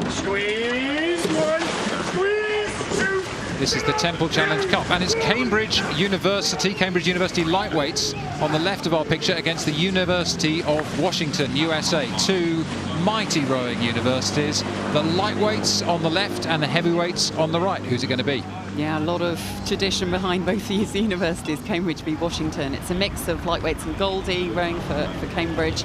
Squeeze one, squeeze two. This is the Temple Challenge Cup, and it's Cambridge University lightweights on the left of our picture against the University of Washington, USA. Two mighty rowing universities. The lightweights on the left and the heavyweights on the right. Who's it going to be? Yeah, a lot of tradition behind both these universities, Cambridge v Washington. It's a mix of lightweights and Goldie rowing for Cambridge,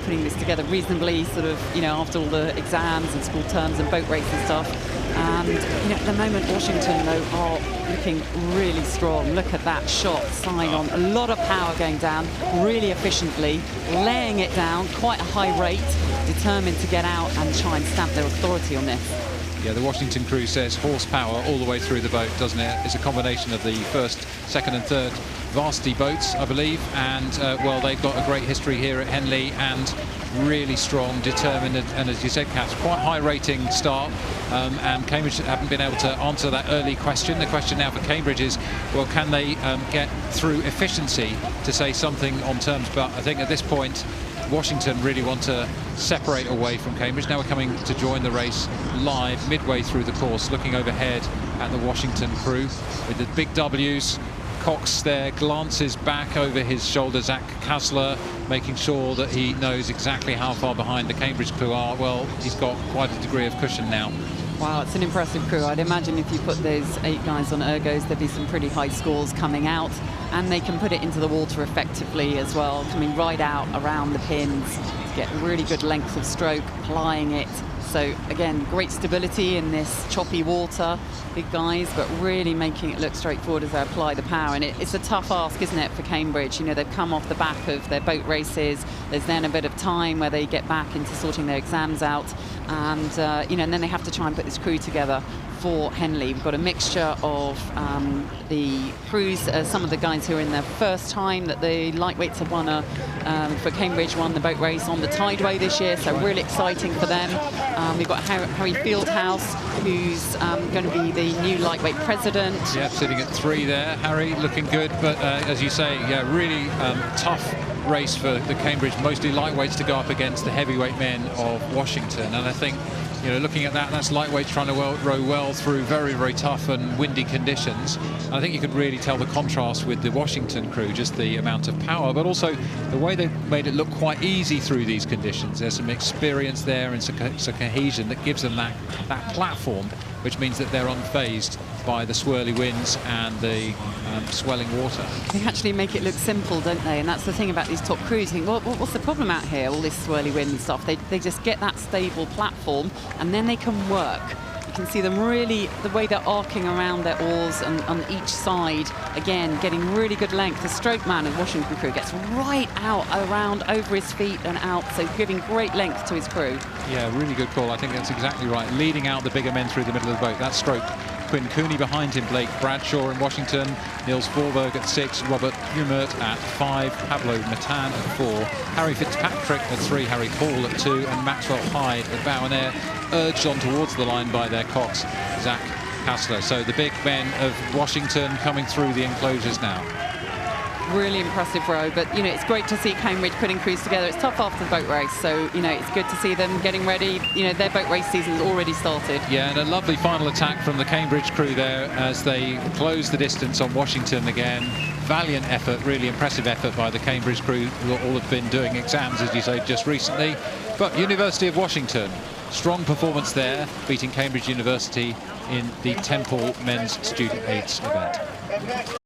putting this together reasonably, sort of, after all the exams and school terms and boat race and stuff. And, at the moment, Washington, though, are looking really strong. Look at that shot, sign on. A lot of power going down, really efficiently, laying it down, quite a high rate, determined to get out and try and stamp their authority on this. Yeah, the Washington crew says horsepower all the way through the boat, doesn't it? It's a combination of the first, second and third varsity boats, I believe. And, well, they've got a great history here at Henley and really strong, determined, and as you said, Kath, quite high rating start. And Cambridge haven't been able to answer that early question. The question now for Cambridge is, well, can they get through efficiency to say something on terms? But I think at this point, Washington really want to separate away from Cambridge. Now we're coming to join the race live midway through the course, looking overhead at the Washington crew with the big W's. Cox there glances back over his shoulder. Zach Kasler making sure that he knows exactly how far behind the Cambridge crew are. Well, he's got quite a degree of cushion now. Wow, it's an impressive crew. I'd imagine if you put those 8 guys on ergos, there'd be some pretty high scores coming out, and they can put it into the water effectively as well, coming right out around the pins to get really good length of stroke, applying it. So again, great stability in this choppy water, big guys, but really making it look straightforward as they apply the power. And it's a tough ask, isn't it, for Cambridge? They've come off the back of their boat races. There's then a bit of time where they get back into sorting their exams out, and and then they have to try and put this crew together for Henley. We've got a mixture of the crews, some of the guys who are in their first time that the lightweights have won for Cambridge, won the boat race on the Tideway this year, so really exciting for them. We've got Harry Fieldhouse, who's going to be the new lightweight president. Yeah, sitting at 3 there. Harry looking good, but as you say, yeah, really tough race for the Cambridge, mostly lightweights to go up against the heavyweight men of Washington. And I think, looking at that's lightweights trying to row well through very, very tough and windy conditions. And I think you could really tell the contrast with the Washington crew, just the amount of power, but also the way they made it look quite easy through these conditions. There's some experience there and some cohesion that gives them that platform, which means that they're unfazed by the swirly winds and the swelling water. They actually make it look simple, don't they? And that's the thing about these top crews. You think, well, what's the problem out here? All this swirly wind and stuff. They just get that stable platform, and then they can work. You can see them really, the way they're arcing around their oars and on each side, again, getting really good length. The stroke man of Washington crew gets right out, around, over his feet and out, so giving great length to his crew. Yeah, really good call. I think that's exactly right. Leading out the bigger men through the middle of the boat. That stroke. Quinn Cooney behind him, Blake Bradshaw in Washington, Niels Vorberg at 6, Robert Humert at 5, Pablo Matan at 4, Harry Fitzpatrick at 3, Harry Hall at 2, and Maxwell Hyde at bow and air, urged on towards the line by their Cox, Zach Kasler. So the big men of Washington coming through the enclosures now. Really impressive row, but it's great to see Cambridge putting crews together. It's tough after the boat race, so it's good to see them getting ready. Their boat race season's already started. Yeah, and a lovely final attack from the Cambridge crew there as they close the distance on Washington again. Valiant effort, really impressive effort by the Cambridge crew, who all have been doing exams, as you say, just recently. But University of Washington, strong performance there, beating Cambridge University in the Temple Men's Student Aids event.